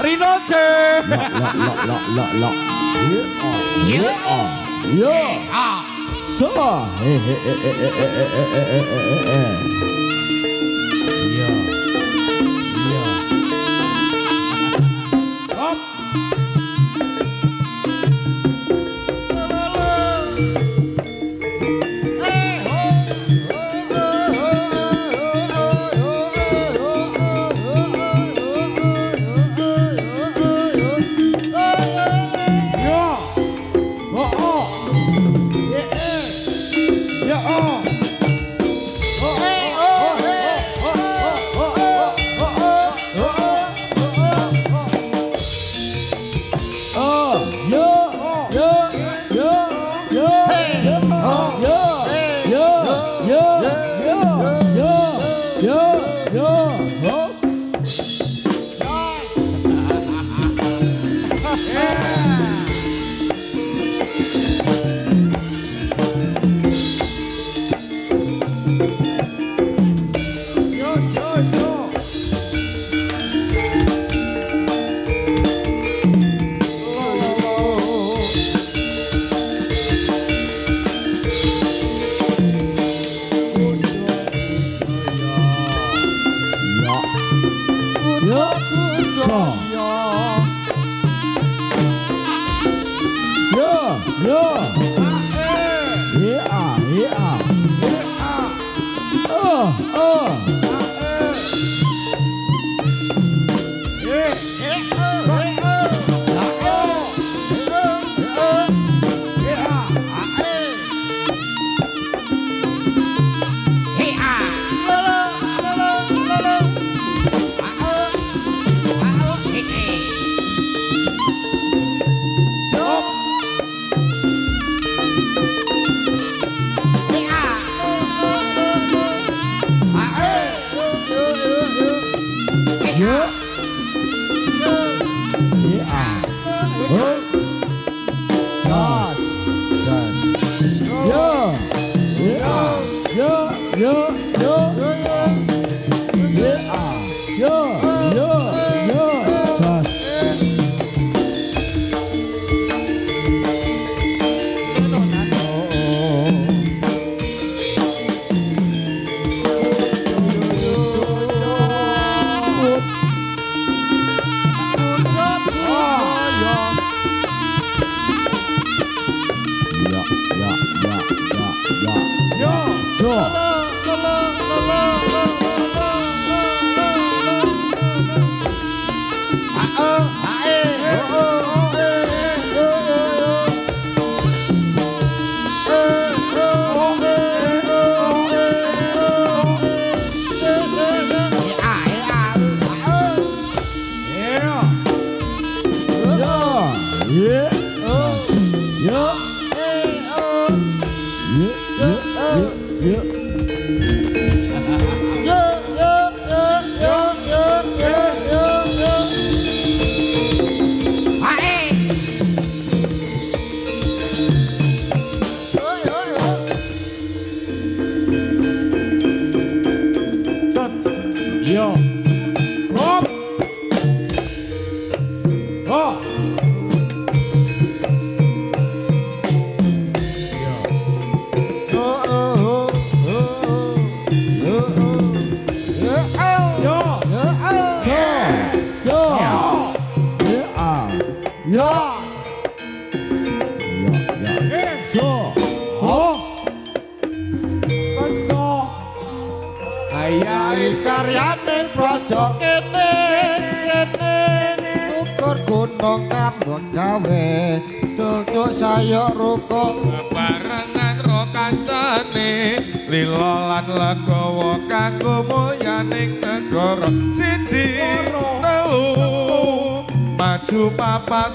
Rino C.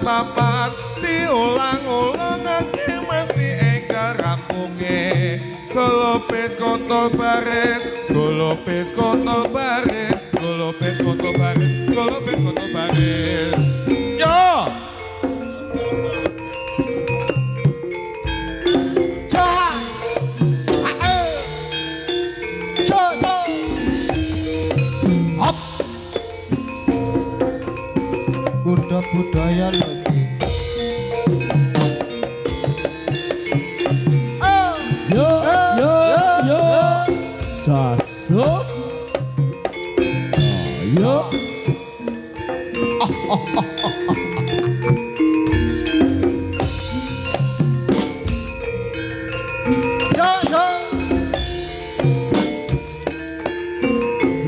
Papan diulang-ulang nganti mesti engkar rampunge golopes kontol baris golopes kontol baris golopes kontol baris golopes kontol baris yo Ada budaya lho iki. Yo yo yo. Sasup. Yo.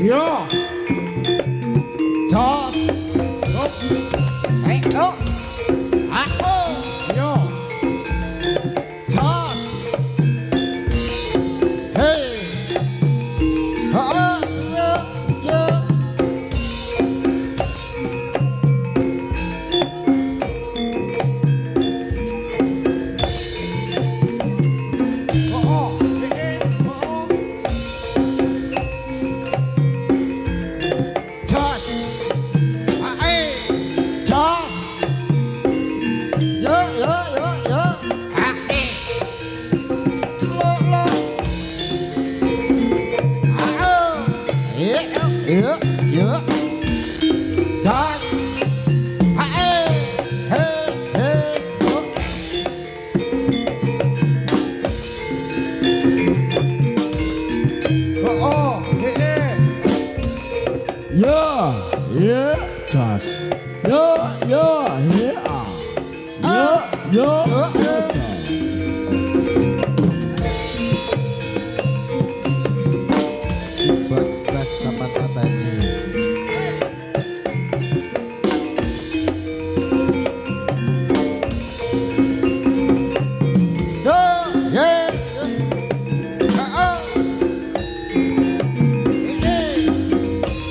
Yo. Jos. Yo. Jos. Hey. Yo. Jos. Jos. Yo. Yo. Jos. Yo. Yeah. Jas. Yo yo yeah. Yo. Bagas sama tatanya.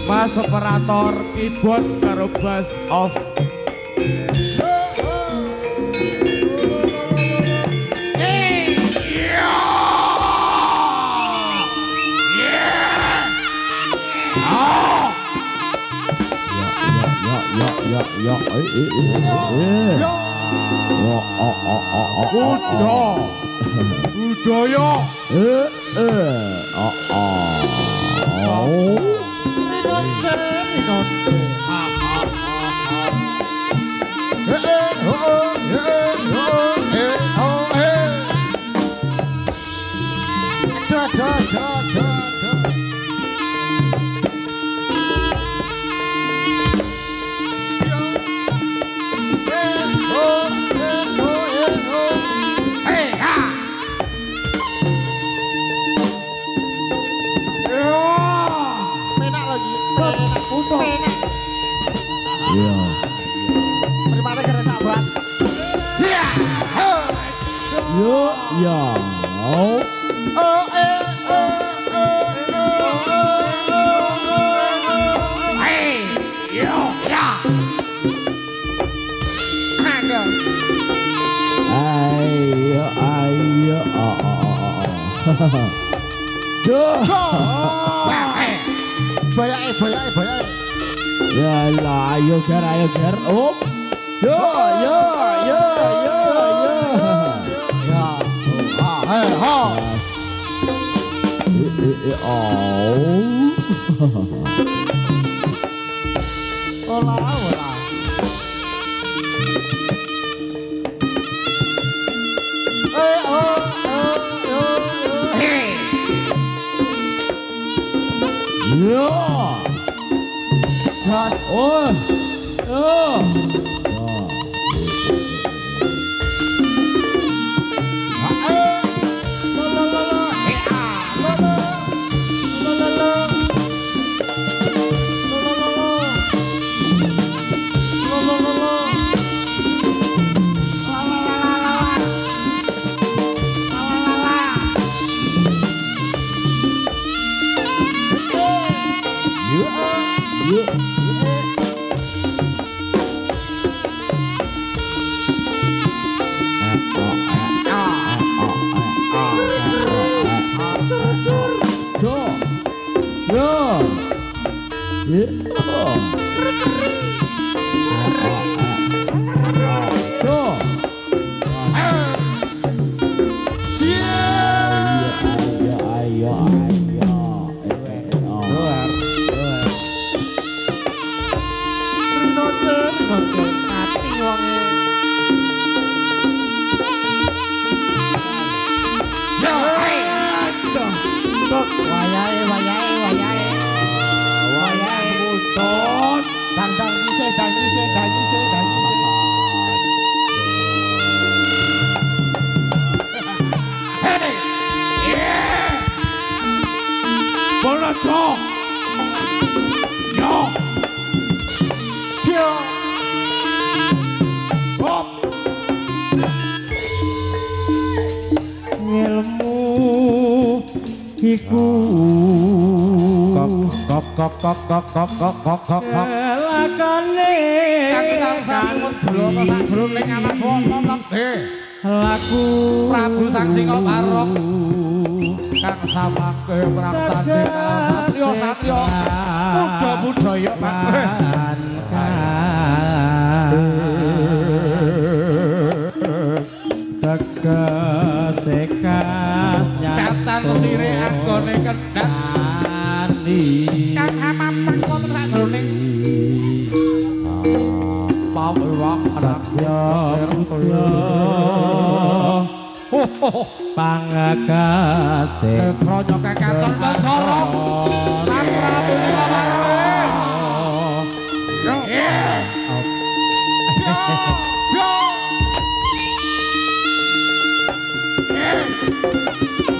Mas operator keyboard karo bass off. Ya. Budaya. Bayai. Ya lah, ayo ger. Up. Yo. Olah. Yo. Jos. Ayo. wonge. Yo, wayahe Buton. dang ngise. Bonojo. Yo. Yo. Hop. Ilmu iku lakone kang sampun dulana sajroning anak wonten lebih laku Prabu Sang Singaparok kang samangke praktane satya muda budaya Pak sekas Datan sire anggone kendhat kang amampeng wonten sajroning pawewang satya putya pangakase Netranya kekaton Bacara Sang Prabu Singaparok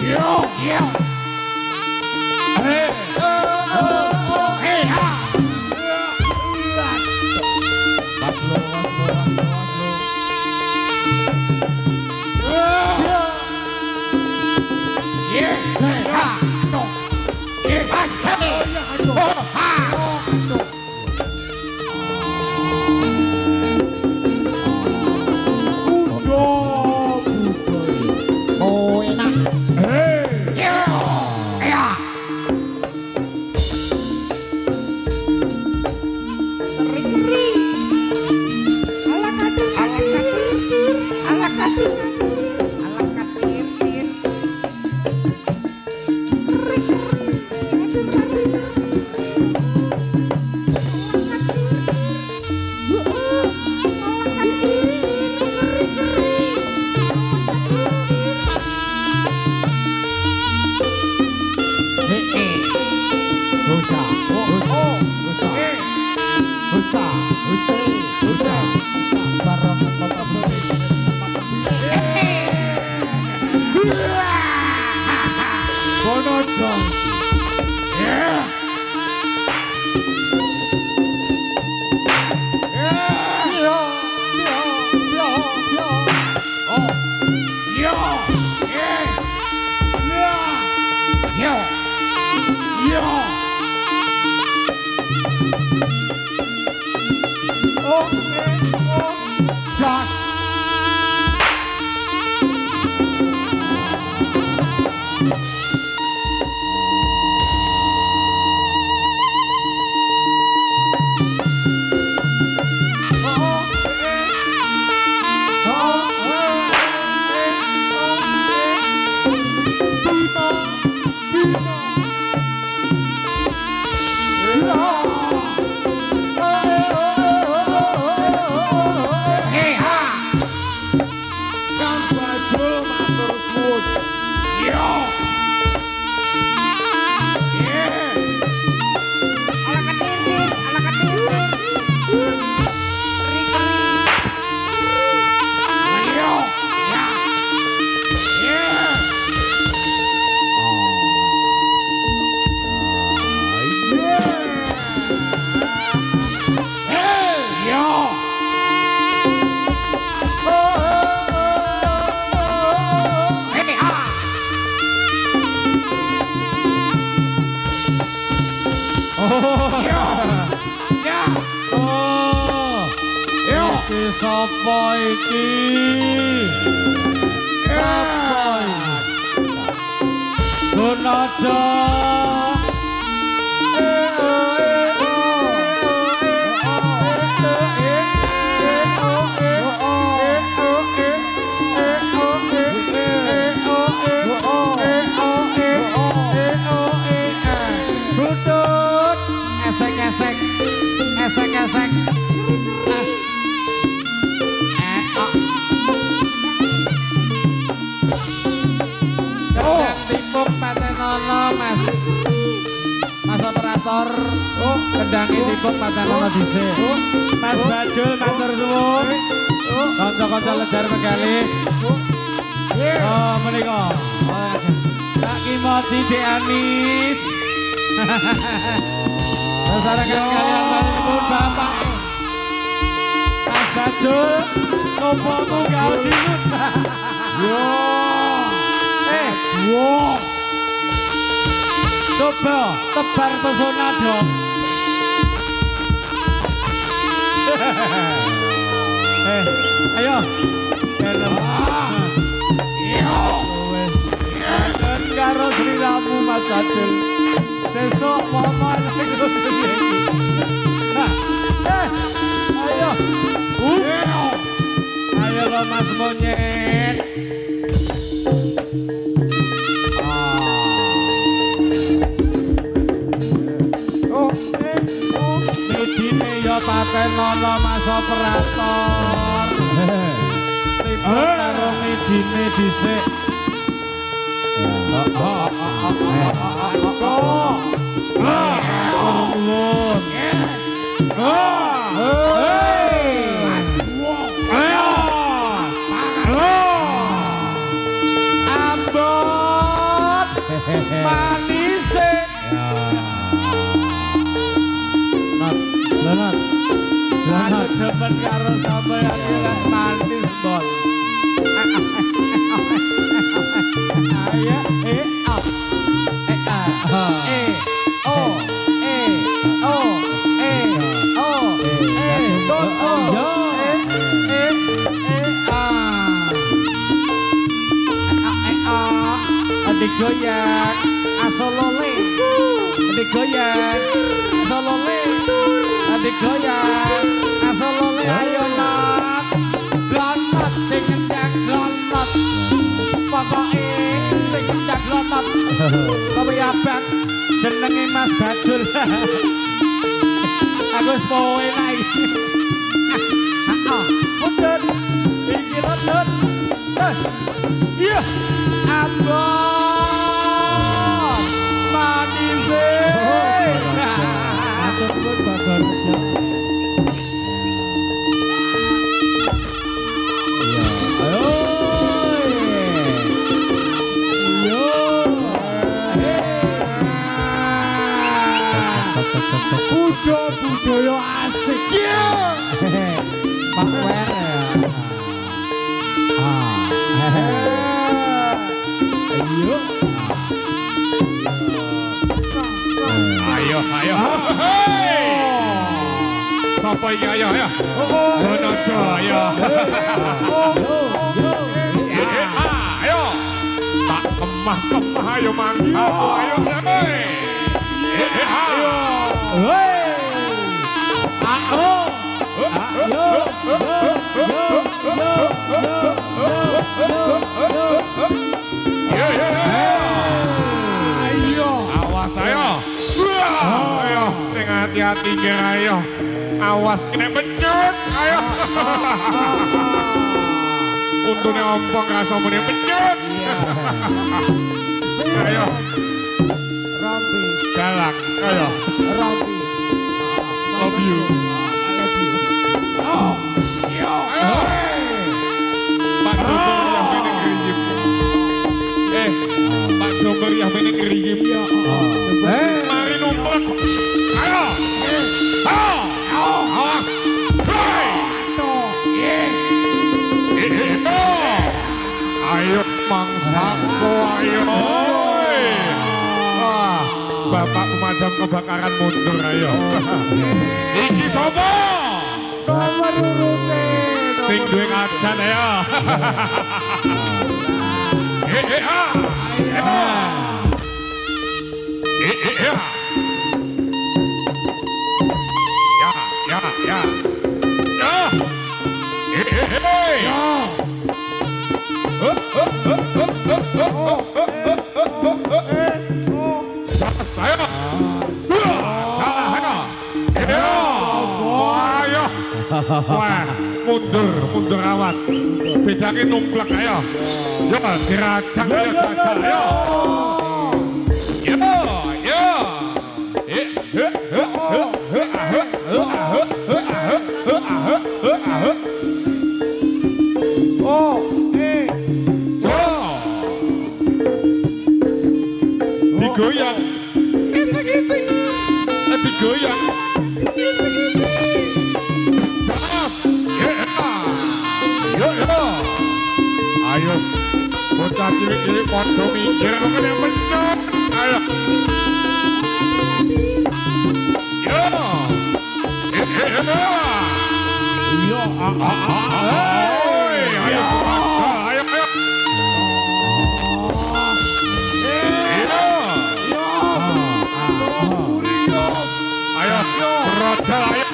Yo. Hey. Hey ha. Yeah. Ha. No. Yeah. Pasti. Ha. Oh, enak. Bonojo. Yeah. Sapa iki? Sapa iki? Gunaja. Esek-esek. operator. Kendangi tipuk pantanono dhisik. Mas Bajul matur suwun. Kanca-kanca lejar megali. Oh menika. Kak Kimoci Dek Anis. Masyarakat kalian manipun Bapak Mas Bajul nopomu gak dilut. Yo. Wow. Coba tebar pesona dong. Ayo. Dan karo sliramu Mas Bajul. Sesuk momen iku. Ayo. Ayo lo Mas Monyet. Medine ya patenono Mas operator. Tipuk karo medine dhisik. Ambon manise. Donat. Donat demen karo sampeyan lek manis, Bon. Ayo, digoyang asolole, digoyang asolole, digoyang asolole, ayo not, glonot, sing ngendang glonot, pokoke sing ngendang glonot, tapi abang jenenge Mas Bajul, aku wis poe lagi, mundur, iki mundur, iya, Ambon manise. Atur pun babar aja. Iya. Ayo. Yo. Budaya asik. Iya. Pak Wer ya. Ayo. Ayo. Sapa iki ayo ya? Donojo ayo. Ayo. Tak kemah-kemah ayo mangsa ayo. Ayo. Awas ayo. Ayo, sing hati-hati ayo. Awas kena pecut. Ayo. Untune ompong rasa muni pecut. Ayo. Rompi. Galak. Ayo. Rompi. Love you. Oh. Yo. Pak Jomber yang meneng riyim. Pak Jomber yang meneng riyim. Mari numplek. Ayo. Awas. Ayo mangsaku ayo. Bapak pemadam kebakaran mundur ayo. Iki sapa? Nomor urute. Sing duwe ngajan ayo. Wah, mundur awas. Bedake numplek ayo. Yo, dirajang ayo jajal ayo. Yo. Oh, digoyang. Digoyang. Ayo, bocah cilik-cilik podo minggir kok yang pencet. Ayo. Yo. Iya, Ayo. Ayo, roda ayo.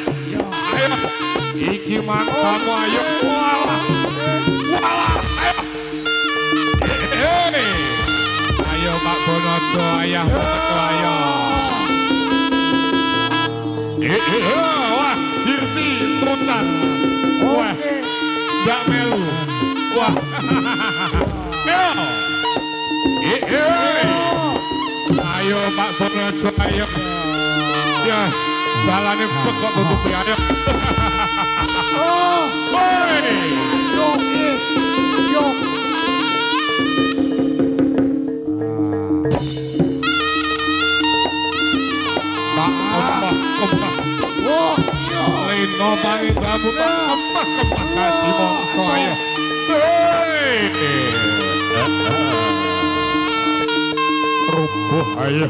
Ayo. Iki mangsamu ayo. Walah. Ayo. Ayo Pak Bonojo, ayah Bonojo ayo. Wah, Hirsi Trucan. Wah, Mbak Melu. Wah. Ayo Pak Bonojo ayo. Ya, jalannya kok tutup ya. Ayo. Woi. yo. Kembah. Oh, Lino pangi babu kembah kaki mongso ayo. Rubuh ayo.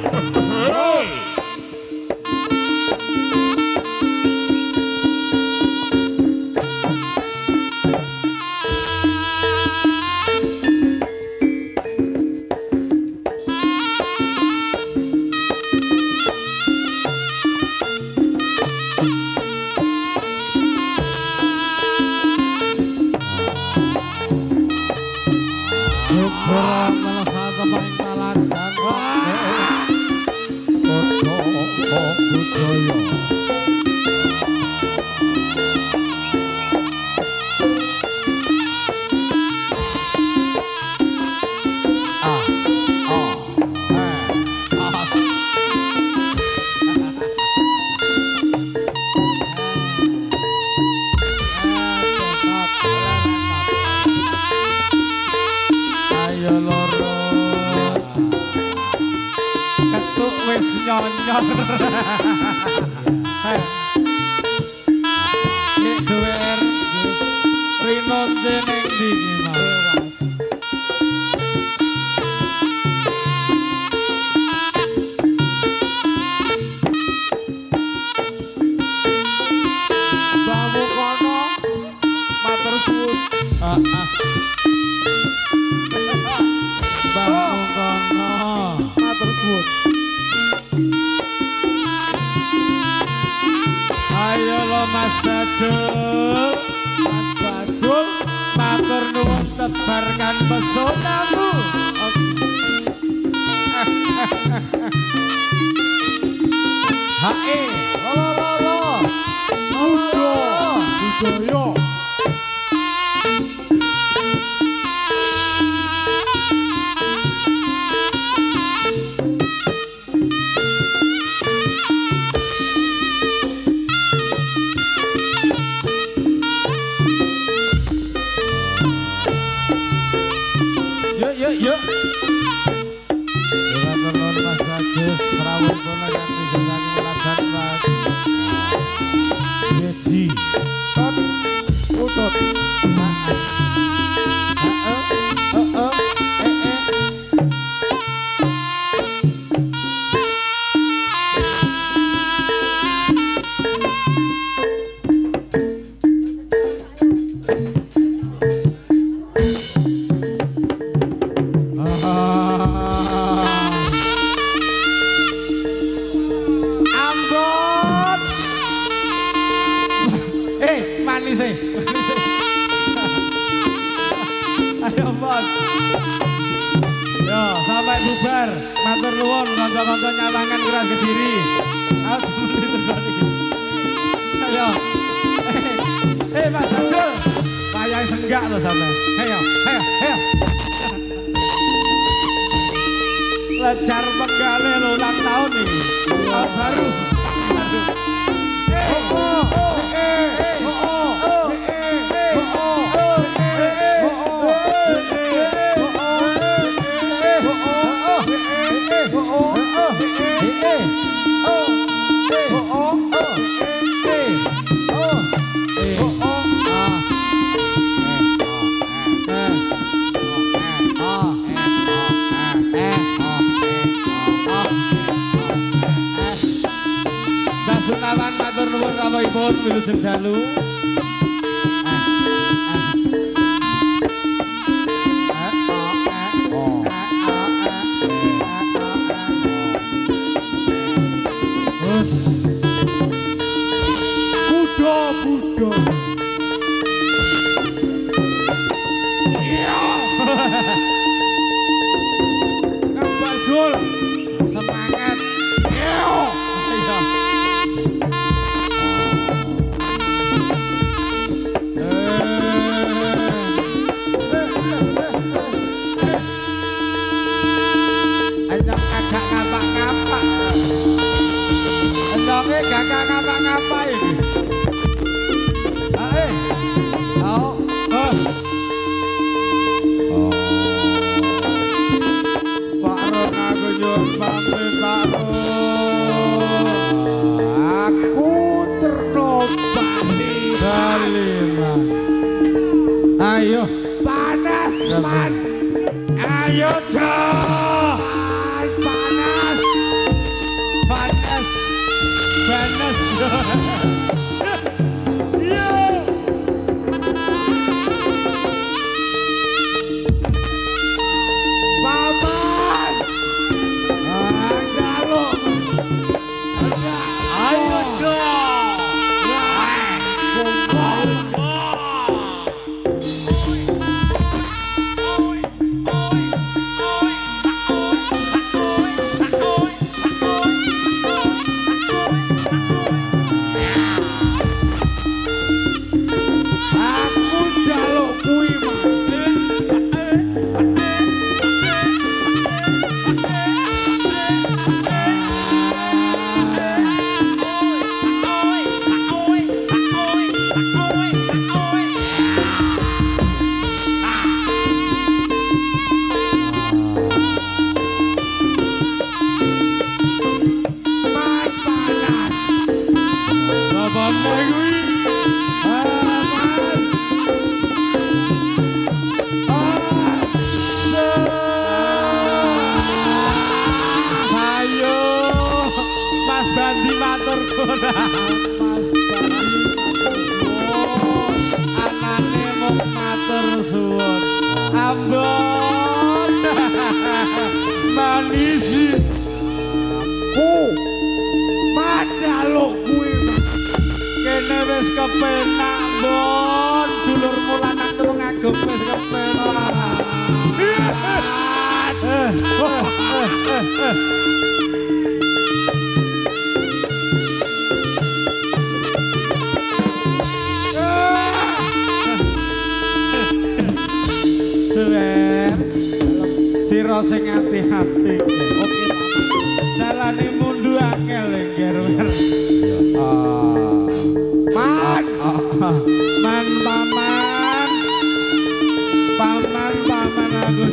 nyonyor. Nek duwer Rino jeneng ndi Bamu kono matur suwun. Bamu kono Matur suwun. Ayo lo Mas Bajul, Mas Badul, matur nuwun tebarkan pesonamu. Hae, lolo. Budaya. Yuk. Dengan telur Mas Bagus, Rawon Bola yang dijadikan melajan Mas Beji. Utut. Ambon. Manis. Ayo Ambon. Yo, sampai bubar. Matur nuwun kanca-kanca nyawangan Keras Kediri. Ayo. Mas Bajul. Kayak senggak loh sampai. Ayo. Lejar penggale lo ulang tahun nih. Tahun baru. Aduh. wilujeng dalu. Kuda. Kang Bajul, semangat. Endang agak ngapak-ngapak. Endangnya gak ngapa-ngapa ini. Ayo. Pak Ron aku nyuwun pamit Pak Ron. Aku terobati Dalima. Ayo. Panas man. Ayo Cok. Panas. Paman. Jaluk. Ayo dong. Aku jaluk kuwi Bandi matur nuwun. Anane mung matur suwun. Ambon. Manis. Majaluk kuwi. Kene wis kepenak, Bon. Dulurmu lanang telu ngagem wis kepenak. Sira sing ati-ati. Oke, dalane mundu angel engger. Man paman. Paman aku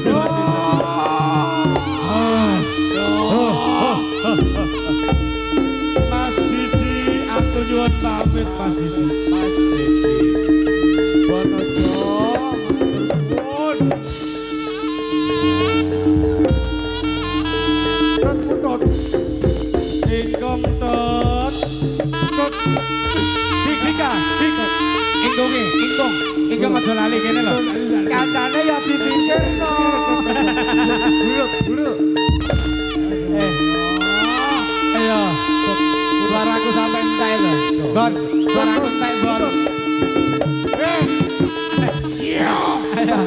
Mas Didi, aku nyuwun pamit Mas Didi. Mas Didi. Bonojo. Ingkong tot ingkong aja lali kene lho kancane ya dipikirno buruk ayo suaraku sampe entek lho Bon suaraku entek Bon ayo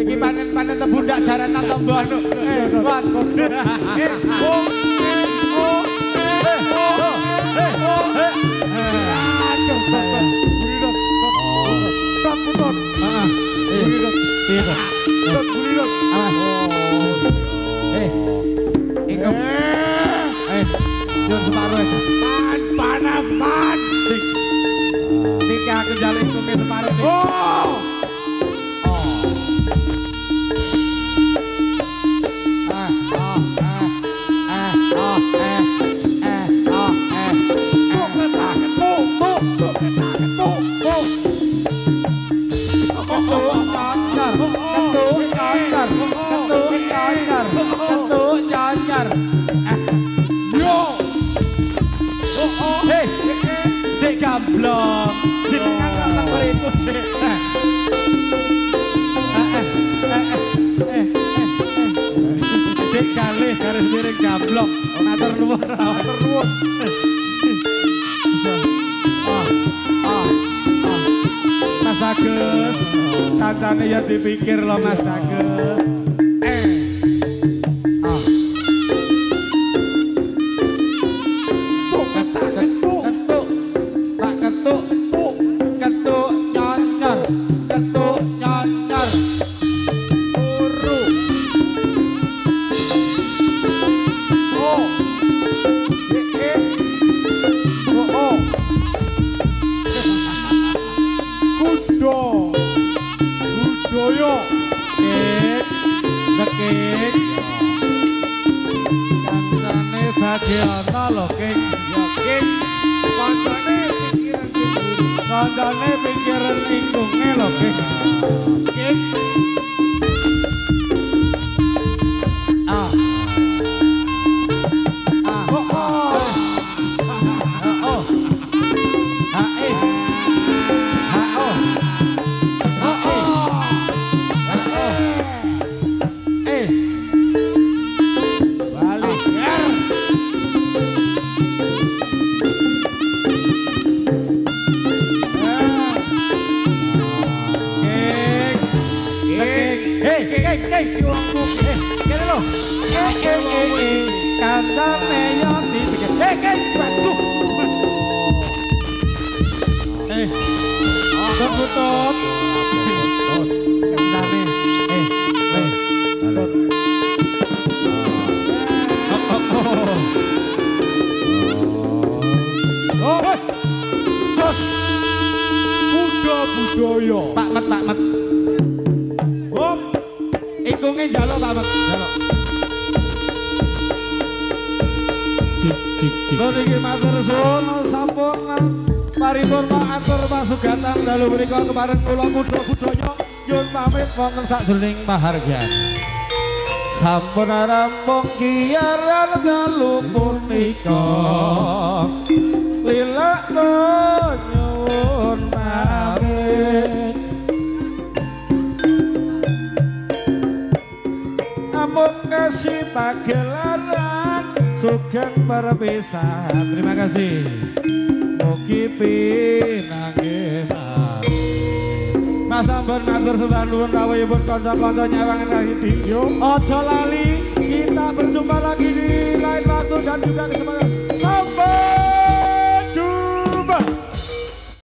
iki panen tebu ndak jaranan to Bon Panas man. Niki aku jaluk kuwi separuh nih. gablok. Jenengan kok sabar itu, Dik. Dik kalih garis miring gablok. Matur nuwun, matur nuwun. Mas Agus, kancane ya dipikir lo Mas Agus. Kandane pikiran ingkunge lho, King. King. Kancane yo dipikir. Waduh. Butut. Kancane. Jos. Kuda budaya. Pak Met. Hop. Ikunge njaluk Pak Met, njaluk. Niki matur suwun sampun paripurna atur pasugatan dalu menika kepareng kula Kuda Budaya nyuwun pamit wonten sajroning pahargyan. Sampun rampung kiaran dalu punika lilakno nyuwun pamit. Ampun kasih pagelaran sugeng perpisahan. Terima kasih. Mugi pinanggih Mas sampun matur sembah nuwun rawuhipun kanca-kanca nyawangan radio. Aja lali kita berjumpa lagi di lain waktu dan juga kesempatan.